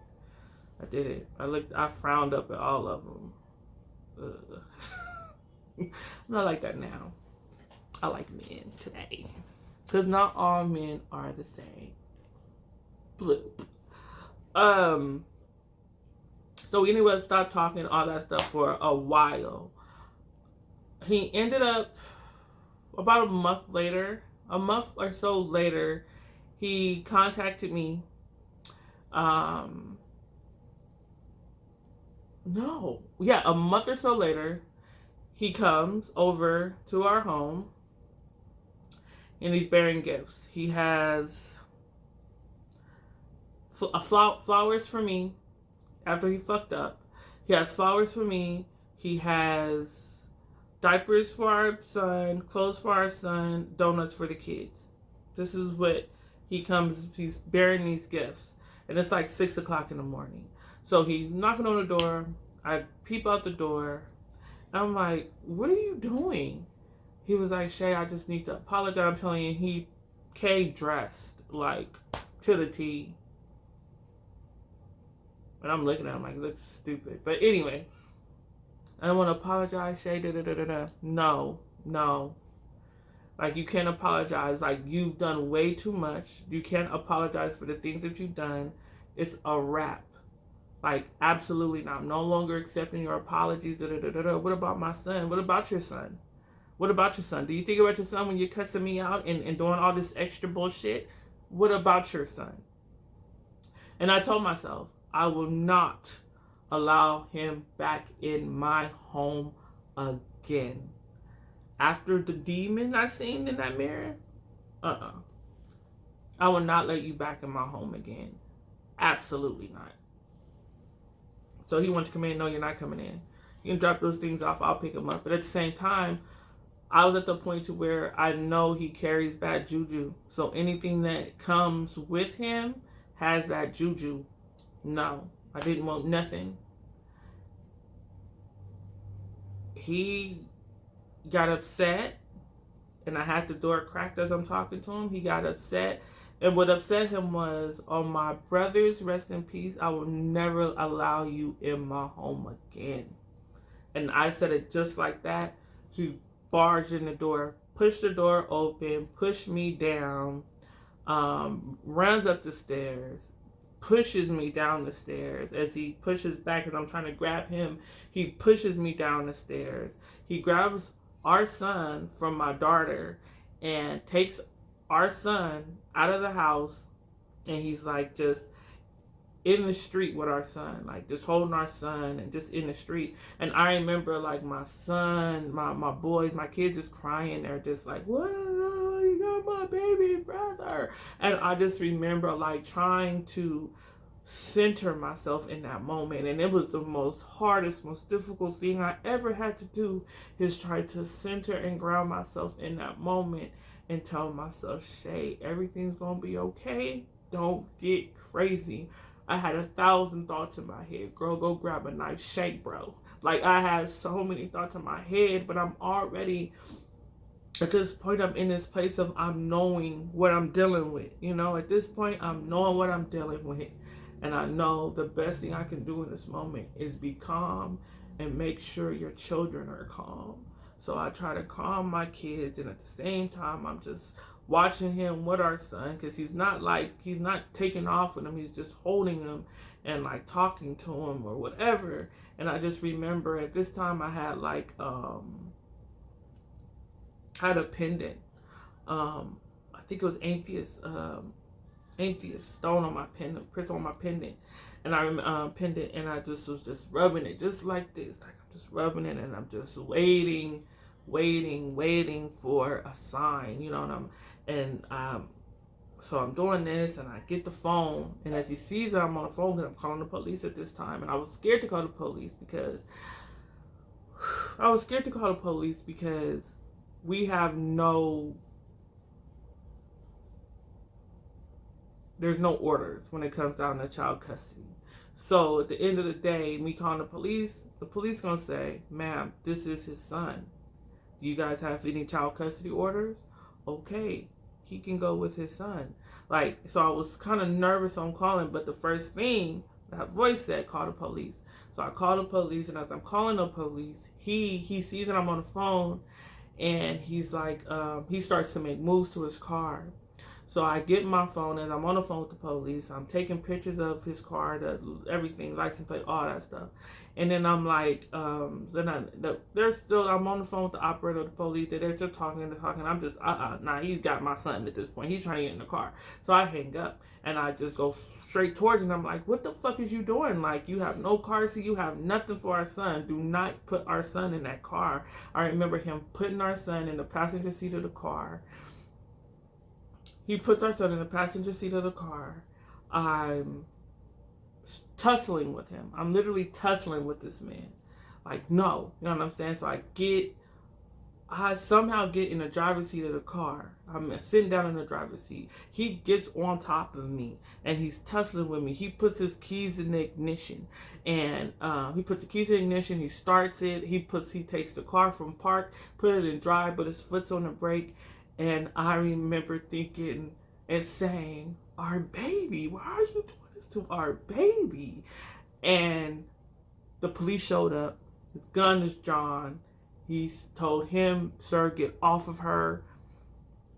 I didn't. I frowned up at all of them. I'm not like that now. I like men today. Because not all men are the same. Bloop. So anyway, stopped talking, all that stuff for a while. He ended up, about a month or so later, he contacted me. A month or so later, he comes over to our home and he's bearing gifts. He has flowers for me after he fucked up. He has flowers for me. He has diapers for our son, clothes for our son, donuts for the kids. This is what he's bearing these gifts. And it's like 6 o'clock in the morning. So he's knocking on the door. I peep out the door. I'm like, what are you doing? He was like, Shay, I just need to apologize. I'm telling you, he came dressed, like, to the T. And I'm looking at him like, it looks stupid. But anyway, I don't want to apologize, Shay, No. Like, you can't apologize. Like, you've done way too much. You can't apologize for the things that you've done. It's a wrap. Like, absolutely not. I'm no longer accepting your apologies. What about my son? What about your son? What about your son? Do you think about your son when you're cussing me out and doing all this extra bullshit? What about your son? And I told myself, I will not allow him back in my home again. After the demon I seen in that mirror, I will not let you back in my home again. Absolutely not. So he wants to come in. No, you're not coming in. You can drop those things off. I'll pick them up. But at the same time, I was at the point to where I know he carries bad juju. So anything that comes with him has that juju. No, I didn't want nothing. He got upset, and I had the door cracked as I'm talking to him. He got upset, and what upset him was, on my brother's rest in peace, I will never allow you in my home again. And I said it just like that. He barged in the door, pushed the door open, pushed me down, runs up the stairs, pushes me down the stairs. As he pushes back and I'm trying to grab him, he pushes me down the stairs. He grabs our son from my daughter and takes our son out of the house, and he's like just in the street with our son, like just holding our son and just in the street. And I remember like my son, my boys, my kids is crying. They're just like, what? You got my baby brother. And I just remember like trying to center myself in that moment. And it was the most difficult thing I ever had to do, is try to center and ground myself in that moment and tell myself, Shay, everything's gonna be okay. Don't get crazy. I had 1,000 thoughts in my head. Girl, go grab a knife, shake, bro. Like, I had so many thoughts in my head, but I'm already At this point, I'm in this place of I'm knowing what I'm dealing with. At this point, I'm knowing what I'm dealing with. And I know the best thing I can do in this moment is be calm and make sure your children are calm. So I try to calm my kids, and at the same time, I'm just watching him with our son, because he's not taking off with him. He's just holding him and like talking to him or whatever. And I just remember at this time I had had a pendant. I think it was amethyst stone on my pendant, crystal on my pendant, and I pendant, and I just was just rubbing it just like this, like I'm just rubbing it, and I'm just waiting for a sign, so I'm doing this, and I get the phone, and as he sees that I'm on the phone, because I'm calling the police at this time, and I was scared to call the police because we have there's no orders when it comes down to child custody. So at the end of the day, me calling the police gonna say, ma'am, this is his son. Do you guys have any child custody orders? Okay, he can go with his son. So I was kind of nervous on calling, but the first thing that voice said, call the police. So I called the police, and as I'm calling the police, he sees that I'm on the phone, and he's like, he starts to make moves to his car. So I get my phone, as I'm on the phone with the police. I'm taking pictures of his car, everything, license plate, all that stuff. And then I'm like, I'm on the phone with the operator of the police. They're still talking and talking. I'm just, he's got my son at this point. He's trying to get in the car. So I hang up, and I just go straight towards him. I'm like, what the fuck is you doing? Like, you have no car seat. You have nothing for our son. Do not put our son in that car. I remember him putting our son in the passenger seat of the car. He puts our son in the passenger seat of the car. I'm tussling with him. I'm literally tussling with this man. Like, no. You know what I'm saying? So I somehow get in the driver's seat of the car. I'm sitting down in the driver's seat. He gets on top of me, and he's tussling with me. He puts his keys in the ignition, and he starts it. He takes the car from park, put it in drive, but his foot's on the brake. And I remember thinking and saying, our baby, why are you doing this to our baby? And the police showed up. His gun is drawn. He's told him, sir, get off of her.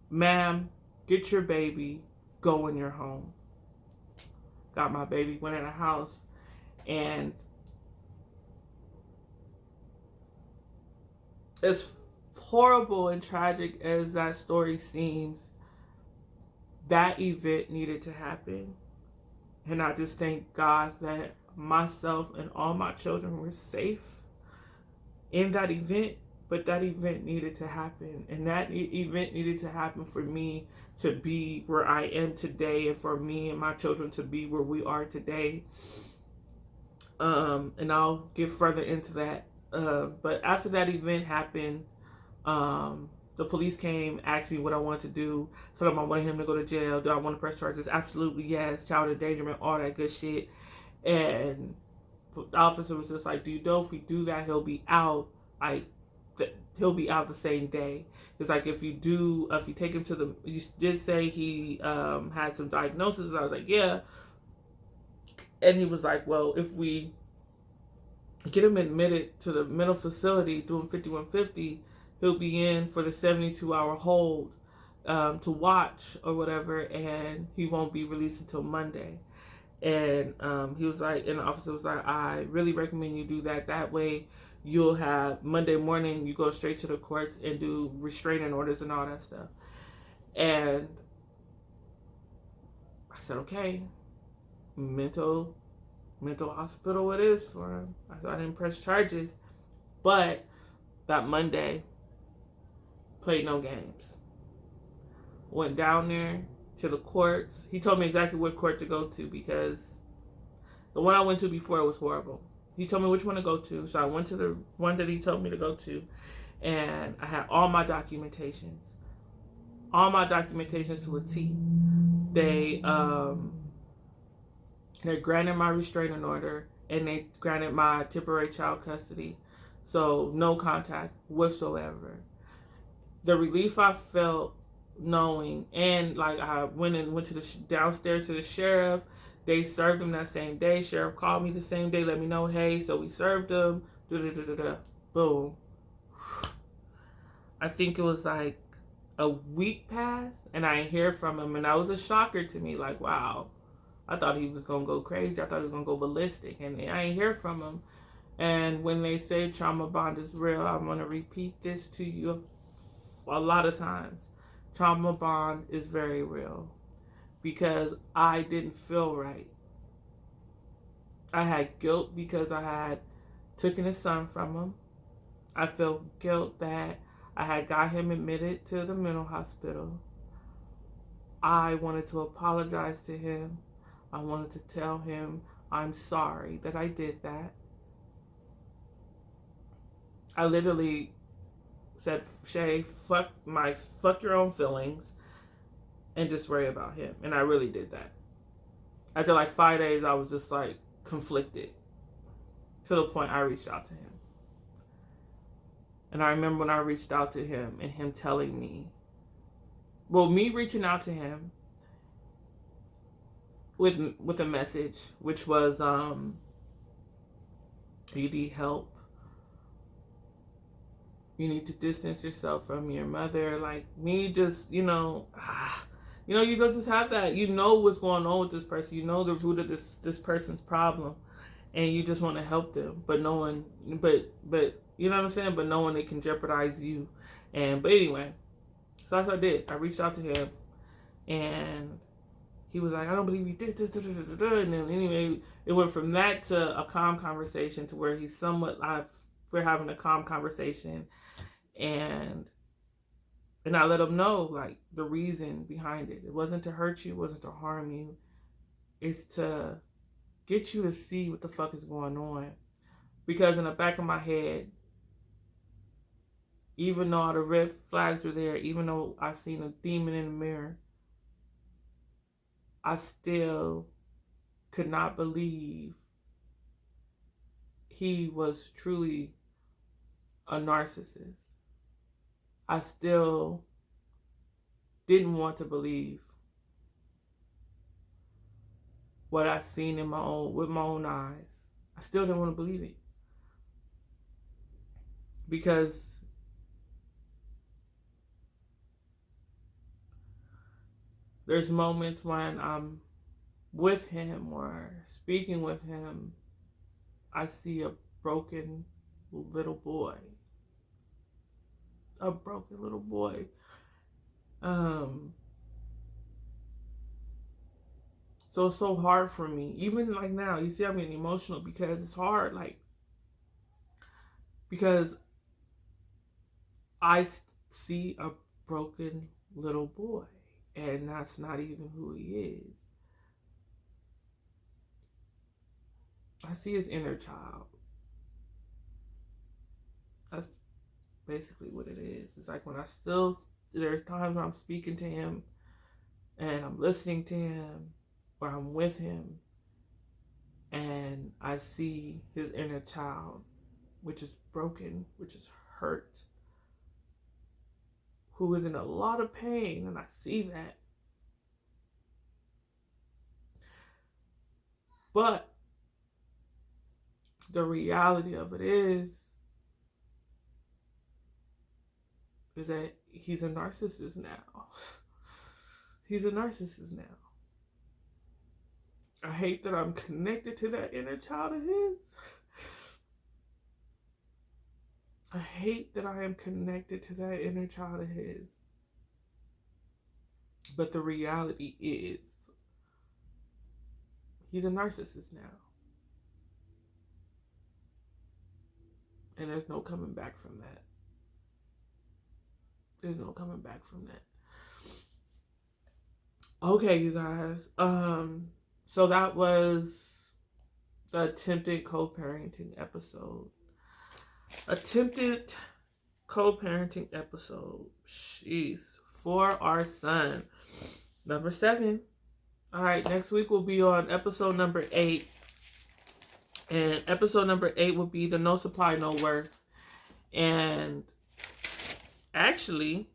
Ma'am, get your baby. Go in your home. Got my baby, went in the house. And it's horrible and tragic as that story seems, that event needed to happen. And I just thank God that myself and all my children were safe in that event. But that event needed to happen. And that event needed to happen for me to be where I am today, and for me and my children to be where we are today. And I'll get further into that. But after that event happened, the police came, asked me what I wanted to do, told them I wanted him to go to jail. Do I want to press charges? Absolutely, yes. Child endangerment, all that good shit. And the officer was just like, do you know if we do that, he'll be out? He'll be out the same day. It's like, if you take him to you did say he had some diagnosis. I was like, yeah. And he was like, well, if we get him admitted to the mental facility doing 5150, he'll be in for the 72-hour hold to watch or whatever, and he won't be released until Monday. And he was like, and the officer was like, I really recommend you do that. That way you'll have Monday morning, you go straight to the courts and do restraining orders and all that stuff. And I said, okay, mental hospital it is for him. I didn't press charges, but that Monday, played no games. Went down there to the courts. He told me exactly what court to go to, because the one I went to before was horrible. He told me which one to go to, so I went to the one that he told me to go to, and I had all my documentations to a T. They granted my restraining order, and they granted my temporary child custody, so no contact whatsoever. the relief I felt knowing, and like I went to the downstairs to the sheriff. They served him that same day. Sheriff called me the same day, let me know, hey, so we served him. Boom. I think it was like a week passed, and I didn't hear from him, and that was a shocker to me. Like, wow, I thought he was gonna go crazy. I thought he was gonna go ballistic, and I didn't hear from him. And when they say trauma bond is real, I'm gonna repeat this to you a lot of times. Trauma bond is very real because I didn't feel right. I had guilt because I had taken his son from him. I felt guilt that I had got him admitted to the mental hospital. I wanted to apologize to him. I wanted to tell him I'm sorry that I did that. I literally said, Shay, fuck your own feelings and just worry about him. And I really did that. After like 5 days, I was just like conflicted to the point I reached out to him. And I remember when I reached out to him and him telling me, me reaching out to him with a message, which was, you need help. You need to distance yourself from your mother. Like me, just, you don't just have that. You know what's going on with this person. You know the root of this person's problem, and you just want to help them. But no one, but you know what I'm saying. But no one, it can jeopardize you. But anyway, so that's what I did. I reached out to him, and he was like, I don't believe you did this. And then anyway, it went from that to a calm conversation to where he's somewhat we're having a calm conversation. And I let him know, like, the reason behind it. It wasn't to hurt you. It wasn't to harm you. It's to get you to see what the fuck is going on. Because in the back of my head, even though all the red flags were there, even though I seen a demon in the mirror, I still could not believe he was truly a narcissist. I still didn't want to believe what I seen with my own eyes. I still didn't want to believe it. Because there's moments when I'm with him or speaking with him, I see a broken little boy. A broken little boy. So it's so hard for me. Even like now, you see I'm getting emotional because it's hard. Like, because I see a broken little boy, and that's not even who he is. I see his inner child. That's basically what it is. It's like when there's times when I'm speaking to him and I'm listening to him or I'm with him and I see his inner child, which is broken, which is hurt, who is in a lot of pain, and I see that. But the reality of it is that he's a narcissist now. He's a narcissist now. I hate that I'm connected to that inner child of his. I hate that I am connected to that inner child of his. But the reality is, he's a narcissist now. And there's no coming back from that. There's no coming back from that. Okay, you guys. So that was the attempted co-parenting episode. Jeez. For our son. Number 7. All right, next week we'll be on episode number 8. And episode number 8 will be the No Supply, No Worth. And actually,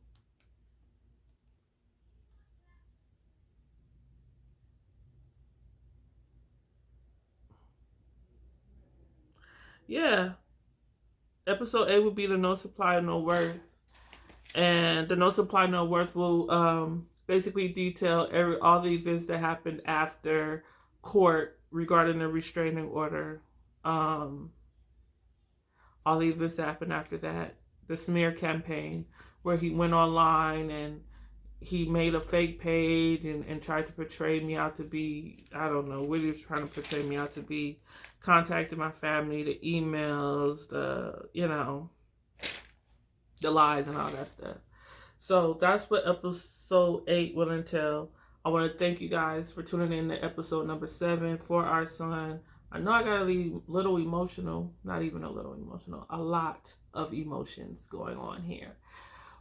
yeah, episode 8 will be the No Supply, No Worth. And the No Supply, No Worth will basically detail all the events that happened after court regarding the restraining order. All the events that happened after that. The smear campaign, where he went online and he made a fake page and tried to portray me out to be, I don't know what he was trying to portray me out to be. Contacted my family, the emails, the lies and all that stuff. So that's what episode 8 will entail. I want to thank you guys for tuning in to episode number 7 for our son. I know I got a little emotional, not even a little emotional, a lot of emotions going on here.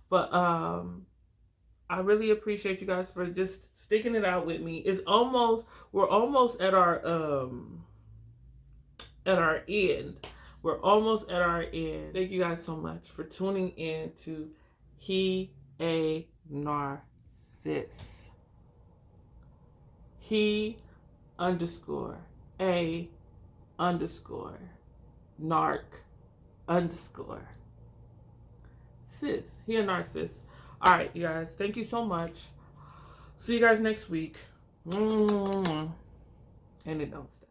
But I really appreciate you guys for just sticking it out with me. We're almost at our end. We're almost at our end. Thank you guys so much for tuning in to He a Narcissist. He _ a _ narc _ sis. He a narcissist. All right, you guys. Thank you so much. See you guys next week. And it don't stop.